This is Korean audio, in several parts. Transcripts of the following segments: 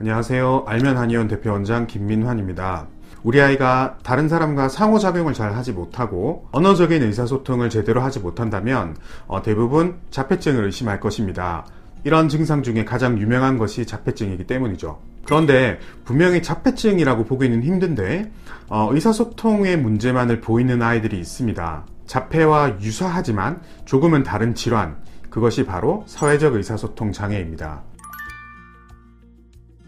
안녕하세요. 알면 한의원 대표원장 김민환입니다. 우리 아이가 다른 사람과 상호작용을 잘 하지 못하고 언어적인 의사소통을 제대로 하지 못한다면 대부분 자폐증을 의심할 것입니다. 이런 증상 중에 가장 유명한 것이 자폐증이기 때문이죠. 그런데 분명히 자폐증이라고 보기는 힘든데 의사소통의 문제만을 보이는 아이들이 있습니다. 자폐와 유사하지만 조금은 다른 질환, 그것이 바로 사회적 의사소통 장애입니다.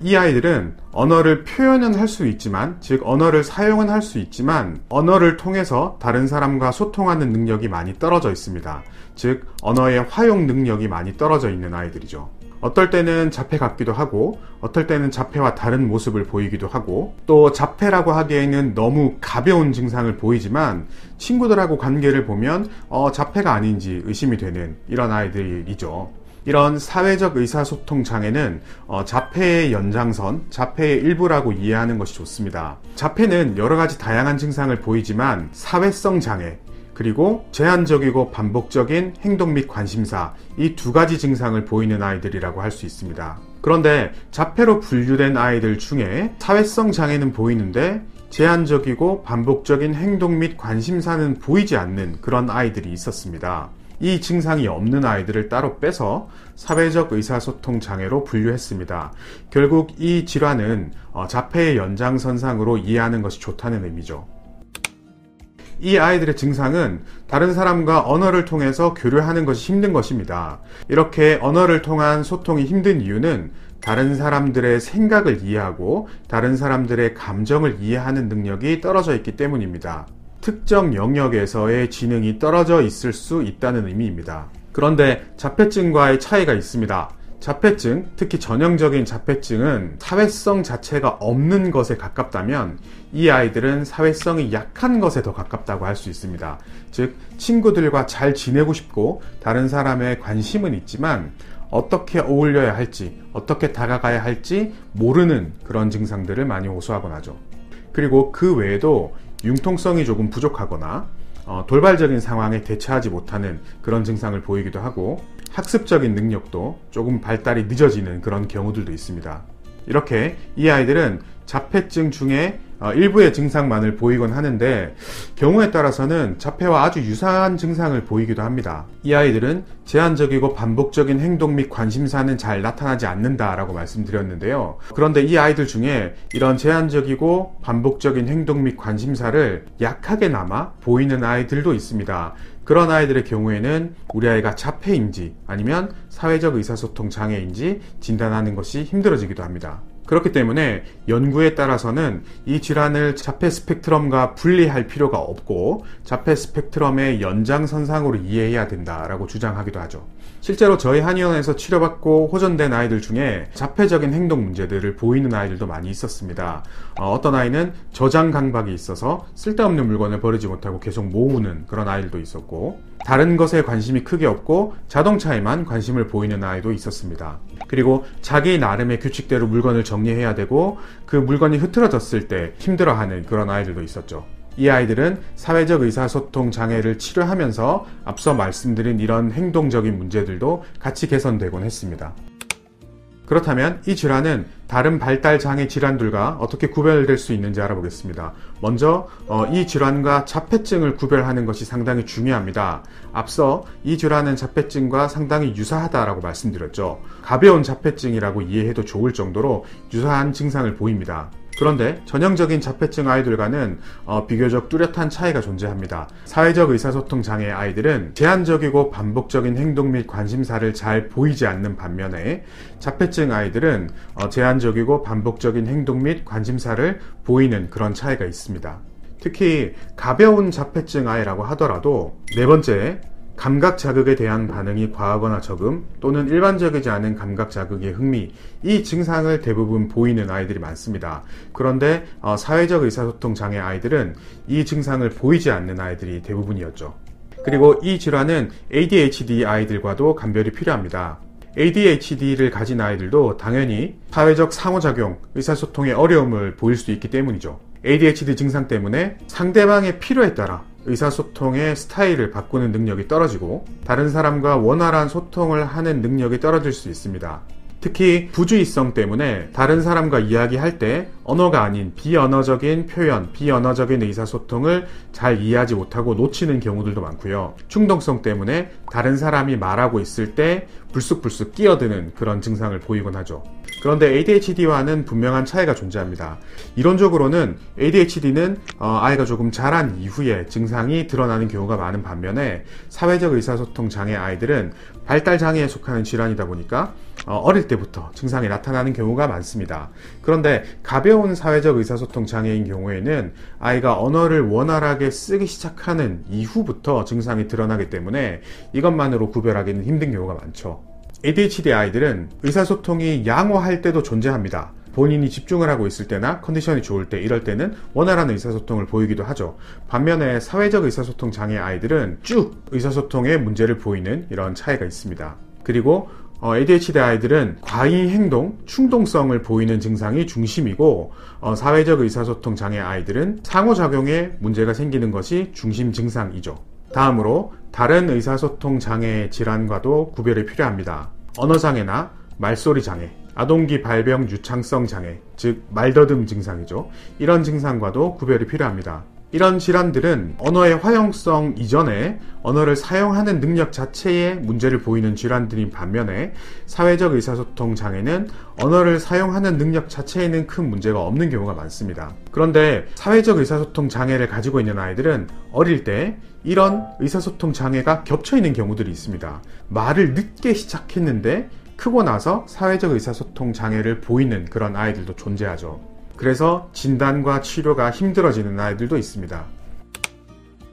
이 아이들은 언어를 표현은 할 수 있지만, 즉 언어를 사용은 할 수 있지만 언어를 통해서 다른 사람과 소통하는 능력이 많이 떨어져 있습니다. 즉 언어의 활용 능력이 많이 떨어져 있는 아이들이죠. 어떨 때는 자폐 같기도 하고 어떨 때는 자폐와 다른 모습을 보이기도 하고, 또 자폐라고 하기에는 너무 가벼운 증상을 보이지만 친구들하고 관계를 보면 자폐가 아닌지 의심이 되는 이런 아이들이죠. 이런 사회적 의사소통 장애는 자폐의 연장선, 자폐의 일부라고 이해하는 것이 좋습니다. 자폐는 여러 가지 다양한 증상을 보이지만 사회성 장애, 그리고 제한적이고 반복적인 행동 및 관심사, 이 두 가지 증상을 보이는 아이들이라고 할 수 있습니다. 그런데 자폐로 분류된 아이들 중에 사회성 장애는 보이는데 제한적이고 반복적인 행동 및 관심사는 보이지 않는 그런 아이들이 있었습니다. 이 증상이 없는 아이들을 따로 빼서 사회적 의사소통 장애로 분류했습니다. 결국 이 질환은 자폐의 연장선상으로 이해하는 것이 좋다는 의미죠. 이 아이들의 증상은 다른 사람과 언어를 통해서 교류하는 것이 힘든 것입니다. 이렇게 언어를 통한 소통이 힘든 이유는 다른 사람들의 생각을 이해하고 다른 사람들의 감정을 이해하는 능력이 떨어져 있기 때문입니다. 특정 영역에서의 지능이 떨어져 있을 수 있다는 의미입니다. 그런데 자폐증과의 차이가 있습니다. 자폐증, 특히 전형적인 자폐증은 사회성 자체가 없는 것에 가깝다면 이 아이들은 사회성이 약한 것에 더 가깝다고 할 수 있습니다. 즉, 친구들과 잘 지내고 싶고 다른 사람에 관심은 있지만 어떻게 어울려야 할지, 어떻게 다가가야 할지 모르는 그런 증상들을 많이 호소하곤 하죠. 그리고 그 외에도 융통성이 조금 부족하거나 돌발적인 상황에 대처하지 못하는 그런 증상을 보이기도 하고, 학습적인 능력도 조금 발달이 늦어지는 그런 경우들도 있습니다. 이렇게 이 아이들은 자폐증 중에 일부의 증상만을 보이곤 하는데 경우에 따라서는 자폐와 아주 유사한 증상을 보이기도 합니다. 이 아이들은 제한적이고 반복적인 행동 및 관심사는 잘 나타나지 않는다라고 말씀드렸는데요. 그런데 이 아이들 중에 이런 제한적이고 반복적인 행동 및 관심사를 약하게나마 보이는 아이들도 있습니다. 그런 아이들의 경우에는 우리 아이가 자폐인지 아니면 사회적 의사소통 장애인지 진단하는 것이 힘들어지기도 합니다. 그렇기 때문에 연구에 따라서는 이 질환을 자폐 스펙트럼과 분리할 필요가 없고 자폐 스펙트럼의 연장선상으로 이해해야 된다라고 주장하기도 하죠. 실제로 저희 한의원에서 치료받고 호전된 아이들 중에 자폐적인 행동 문제들을 보이는 아이들도 많이 있었습니다. 어떤 아이는 저장 강박이 있어서 쓸데없는 물건을 버리지 못하고 계속 모으는 그런 아이들도 있었고, 다른 것에 관심이 크게 없고 자동차에만 관심을 보이는 아이도 있었습니다. 그리고 자기 나름의 규칙대로 물건을 정리해야 되고 그 물건이 흐트러졌을 때 힘들어하는 그런 아이들도 있었죠. 이 아이들은 사회적 의사소통 장애를 치료하면서 앞서 말씀드린 이런 행동적인 문제들도 같이 개선되곤 했습니다. 그렇다면 이 질환은 다른 발달장애 질환들과 어떻게 구별될 수 있는지 알아보겠습니다. 먼저 이 질환과 자폐증을 구별하는 것이 상당히 중요합니다. 앞서 이 질환은 자폐증과 상당히 유사하다라고 말씀드렸죠. 가벼운 자폐증이라고 이해해도 좋을 정도로 유사한 증상을 보입니다. 그런데 전형적인 자폐증 아이들과는 비교적 뚜렷한 차이가 존재합니다. 사회적 의사소통 장애 아이들은 제한적이고 반복적인 행동 및 관심사를 잘 보이지 않는 반면에 자폐증 아이들은 제한적이고 반복적인 행동 및 관심사를 보이는 그런 차이가 있습니다. 특히 가벼운 자폐증 아이라고 하더라도 네 번째, 감각 자극에 대한 반응이 과하거나 적음, 또는 일반적이지 않은 감각 자극에 흥미, 이 증상을 대부분 보이는 아이들이 많습니다. 그런데 사회적 의사소통 장애 아이들은 이 증상을 보이지 않는 아이들이 대부분이었죠. 그리고 이 질환은 ADHD 아이들과도 감별이 필요합니다. ADHD를 가진 아이들도 당연히 사회적 상호작용, 의사소통의 어려움을 보일 수 있기 때문이죠. ADHD 증상 때문에 상대방의 필요에 따라 의사소통의 스타일을 바꾸는 능력이 떨어지고 다른 사람과 원활한 소통을 하는 능력이 떨어질 수 있습니다. 특히 부주의성 때문에 다른 사람과 이야기할 때 언어가 아닌 비언어적인 표현, 비언어적인 의사소통을 잘 이해하지 못하고 놓치는 경우들도 많고요. 충동성 때문에 다른 사람이 말하고 있을 때 불쑥불쑥 끼어드는 그런 증상을 보이곤 하죠. 그런데 ADHD와는 분명한 차이가 존재합니다. 이론적으로는 ADHD는 아이가 조금 자란 이후에 증상이 드러나는 경우가 많은 반면에 사회적 의사소통 장애 아이들은 발달 장애에 속하는 질환이다 보니까 어릴 때부터 증상이 나타나는 경우가 많습니다. 그런데 가벼운 사회적 의사소통 장애인 경우에는 아이가 언어를 원활하게 쓰기 시작하는 이후부터 증상이 드러나기 때문에 이것만으로 구별하기는 힘든 경우가 많죠. ADHD 아이들은 의사소통이 양호할 때도 존재합니다. 본인이 집중을 하고 있을 때나 컨디션이 좋을 때, 이럴 때는 원활한 의사소통을 보이기도 하죠. 반면에 사회적 의사소통 장애 아이들은 쭉 의사소통에 문제를 보이는 이런 차이가 있습니다. 그리고 ADHD 아이들은 과잉 행동, 충동성을 보이는 증상이 중심이고 사회적 의사소통 장애 아이들은 상호작용에 문제가 생기는 것이 중심 증상이죠. 다음으로 다른 의사소통 장애 질환과도 구별이 필요합니다. 언어장애나 말소리 장애, 아동기 발병 유창성 장애, 즉 말더듬 증상이죠. 이런 증상과도 구별이 필요합니다. 이런 질환들은 언어의 활용성 이전에 언어를 사용하는 능력 자체에 문제를 보이는 질환들인 반면에 사회적 의사소통 장애는 언어를 사용하는 능력 자체에는 큰 문제가 없는 경우가 많습니다. 그런데 사회적 의사소통 장애를 가지고 있는 아이들은 어릴 때 이런 의사소통 장애가 겹쳐 있는 경우들이 있습니다. 말을 늦게 시작했는데 크고 나서 사회적 의사소통 장애를 보이는 그런 아이들도 존재하죠. 그래서 진단과 치료가 힘들어지는 아이들도 있습니다.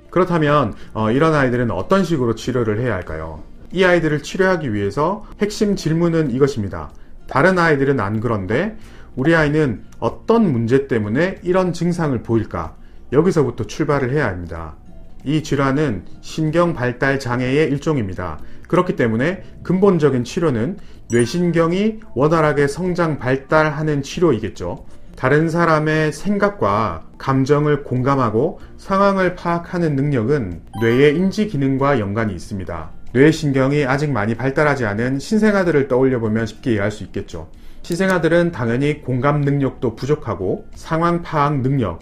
그렇다면 이런 아이들은 어떤 식으로 치료를 해야 할까요? 이 아이들을 치료하기 위해서 핵심 질문은 이것입니다. 다른 아이들은 안 그런데 우리 아이는 어떤 문제 때문에 이런 증상을 보일까? 여기서부터 출발을 해야 합니다. 이 질환은 신경발달장애의 일종입니다. 그렇기 때문에 근본적인 치료는 뇌신경이 원활하게 성장 발달하는 치료이겠죠. 다른 사람의 생각과 감정을 공감하고 상황을 파악하는 능력은 뇌의 인지 기능과 연관이 있습니다. 뇌의 신경이 아직 많이 발달하지 않은 신생아들을 떠올려보면 쉽게 이해할 수 있겠죠. 신생아들은 당연히 공감 능력도 부족하고 상황 파악 능력,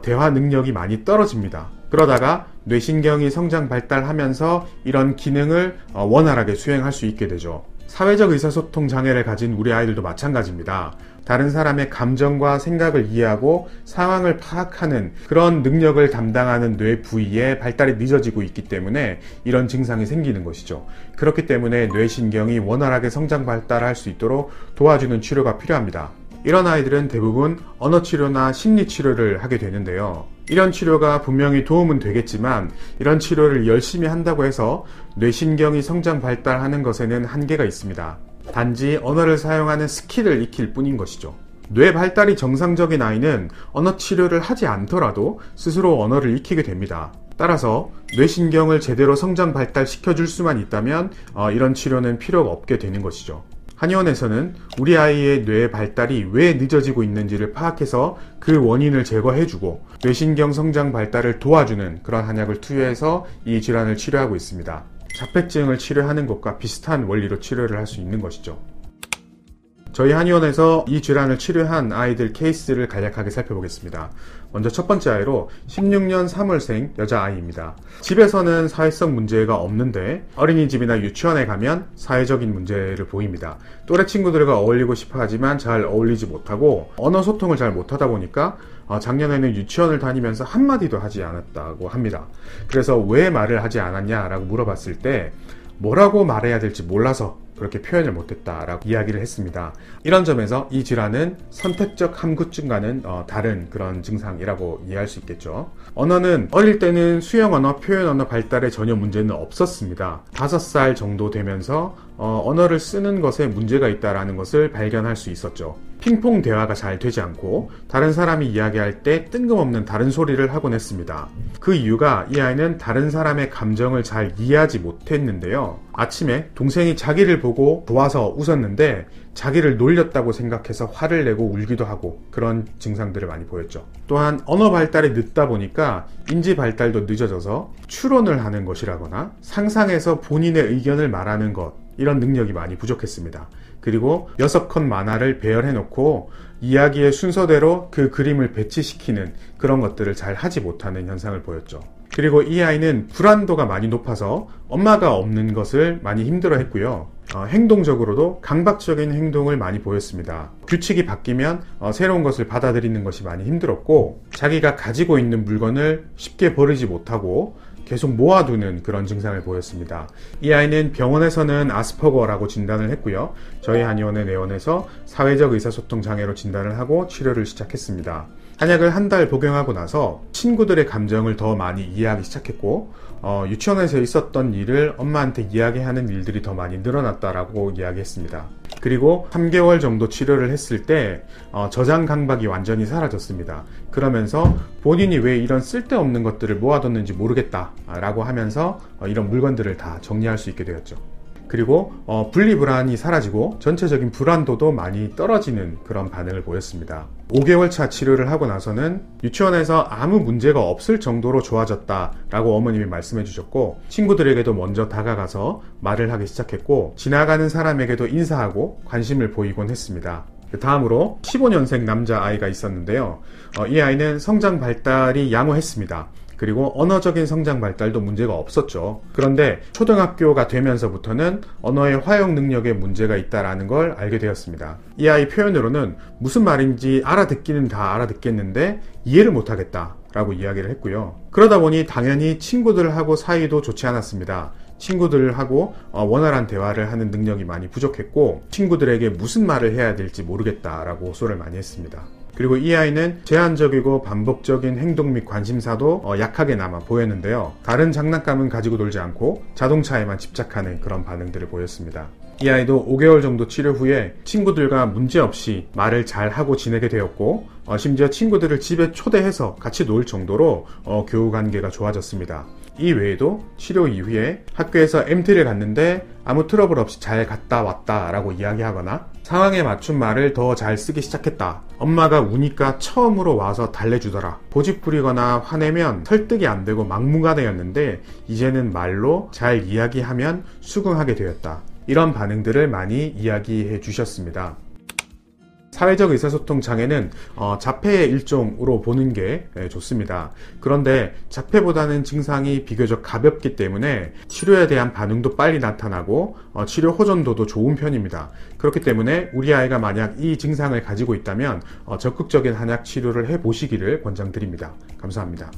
대화 능력이 많이 떨어집니다. 그러다가 뇌신경이 성장 발달하면서 이런 기능을 원활하게 수행할 수 있게 되죠. 사회적 의사소통 장애를 가진 우리 아이들도 마찬가지입니다. 다른 사람의 감정과 생각을 이해하고 상황을 파악하는 그런 능력을 담당하는 뇌 부위의 발달이 늦어지고 있기 때문에 이런 증상이 생기는 것이죠. 그렇기 때문에 뇌신경이 원활하게 성장 발달할 수 있도록 도와주는 치료가 필요합니다. 이런 아이들은 대부분 언어치료나 심리치료를 하게 되는데요. 이런 치료가 분명히 도움은 되겠지만 이런 치료를 열심히 한다고 해서 뇌신경이 성장 발달하는 것에는 한계가 있습니다. 단지 언어를 사용하는 스킬을 익힐 뿐인 것이죠. 뇌 발달이 정상적인 아이는 언어 치료를 하지 않더라도 스스로 언어를 익히게 됩니다. 따라서 뇌신경을 제대로 성장 발달시켜줄 수만 있다면 이런 치료는 필요가 없게 되는 것이죠. 한의원에서는 우리 아이의 뇌 발달이 왜 늦어지고 있는지를 파악해서 그 원인을 제거해주고 뇌신경 성장 발달을 도와주는 그런 한약을 투여해서 이 질환을 치료하고 있습니다. 자폐증을 치료하는 것과 비슷한 원리로 치료를 할 수 있는 것이죠. 저희 한의원에서 이 질환을 치료한 아이들 케이스를 간략하게 살펴보겠습니다. 먼저 첫 번째 아이로 16년 3월생 여자아이입니다. 집에서는 사회성 문제가 없는데 어린이집이나 유치원에 가면 사회적인 문제를 보입니다. 또래 친구들과 어울리고 싶어 하지만 잘 어울리지 못하고 언어 소통을 잘 못하다 보니까 작년에는 유치원을 다니면서 한마디도 하지 않았다고 합니다. 그래서 왜 말을 하지 않았냐라고 물어봤을 때 뭐라고 말해야 될지 몰라서 그렇게 표현을 못했다라고 이야기를 했습니다. 이런 점에서 이 질환은 선택적 함구증과는 다른 그런 증상이라고 이해할 수 있겠죠. 언어는 어릴 때는 수영 언어, 표현 언어 발달에 전혀 문제는 없었습니다. 5살 정도 되면서 언어를 쓰는 것에 문제가 있다는 것을 발견할 수 있었죠. 핑퐁 대화가 잘 되지 않고 다른 사람이 이야기할 때 뜬금없는 다른 소리를 하곤 했습니다. 그 이유가 이 아이는 다른 사람의 감정을 잘 이해하지 못했는데요. 아침에 동생이 자기를 보고 좋아서 웃었는데 자기를 놀렸다고 생각해서 화를 내고 울기도 하고 그런 증상들을 많이 보였죠. 또한 언어 발달이 늦다 보니까 인지 발달도 늦어져서 추론을 하는 것이라거나 상상해서 본인의 의견을 말하는 것, 이런 능력이 많이 부족했습니다. 그리고 6컷 만화를 배열해 놓고 이야기의 순서대로 그 그림을 배치시키는 그런 것들을 잘 하지 못하는 현상을 보였죠. 그리고 이 아이는 불안도가 많이 높아서 엄마가 없는 것을 많이 힘들어 했고요. 행동적으로도 강박적인 행동을 많이 보였습니다. 규칙이 바뀌면 새로운 것을 받아들이는 것이 많이 힘들었고, 자기가 가지고 있는 물건을 쉽게 버리지 못하고 계속 모아두는 그런 증상을 보였습니다. 이 아이는 병원에서는 아스퍼거라고 진단을 했고요. 저희 한의원의 내원에서 사회적 의사소통 장애로 진단을 하고 치료를 시작했습니다. 한약을 한 달 복용하고 나서 친구들의 감정을 더 많이 이해하기 시작했고, 유치원에서 있었던 일을 엄마한테 이야기하는 일들이 더 많이 늘어났다라고 이야기했습니다. 그리고 3개월 정도 치료를 했을 때 저장 강박이 완전히 사라졌습니다. 그러면서 본인이 왜 이런 쓸데없는 것들을 모아뒀는지 모르겠다라고 하면서 이런 물건들을 다 정리할 수 있게 되었죠. 그리고 분리불안이 사라지고 전체적인 불안도도 많이 떨어지는 그런 반응을 보였습니다. 5개월 차 치료를 하고 나서는 유치원에서 아무 문제가 없을 정도로 좋아졌다라고 어머님이 말씀해 주셨고, 친구들에게도 먼저 다가가서 말을 하기 시작했고, 지나가는 사람에게도 인사하고 관심을 보이곤 했습니다. 다음으로 15년생 남자아이가 있었는데요. 이 아이는 성장 발달이 양호했습니다. 그리고 언어적인 성장 발달도 문제가 없었죠. 그런데 초등학교가 되면서부터는 언어의 화용 능력에 문제가 있다는 걸 알게 되었습니다. 이 아이 표현으로는 무슨 말인지 알아듣기는 다 알아듣겠는데 이해를 못하겠다 라고 이야기를 했고요. 그러다 보니 당연히 친구들하고 사이도 좋지 않았습니다. 친구들하고 원활한 대화를 하는 능력이 많이 부족했고, 친구들에게 무슨 말을 해야 될지 모르겠다라고 호소를 많이 했습니다. 그리고 이 아이는 제한적이고 반복적인 행동 및 관심사도 약하게 남아 보였는데요. 다른 장난감은 가지고 놀지 않고 자동차에만 집착하는 그런 반응들을 보였습니다. 이 아이도 5개월 정도 치료 후에 친구들과 문제없이 말을 잘 하고 지내게 되었고, 심지어 친구들을 집에 초대해서 같이 놀 정도로 교우 관계가 좋아졌습니다. 이 외에도 치료 이후에 학교에서 MT를 갔는데 아무 트러블 없이 잘 갔다 왔다 라고 이야기하거나, 상황에 맞춘 말을 더 잘 쓰기 시작했다, 엄마가 우니까 처음으로 와서 달래주더라, 고집 부리거나 화내면 설득이 안 되고 막무가내였는데 이제는 말로 잘 이야기하면 수긍하게 되었다, 이런 반응들을 많이 이야기해 주셨습니다. 사회적 의사소통 장애는 자폐의 일종으로 보는 게 좋습니다. 그런데 자폐보다는 증상이 비교적 가볍기 때문에 치료에 대한 반응도 빨리 나타나고 치료 호전도도 좋은 편입니다. 그렇기 때문에 우리 아이가 만약 이 증상을 가지고 있다면 적극적인 한약 치료를 해보시기를 권장드립니다. 감사합니다.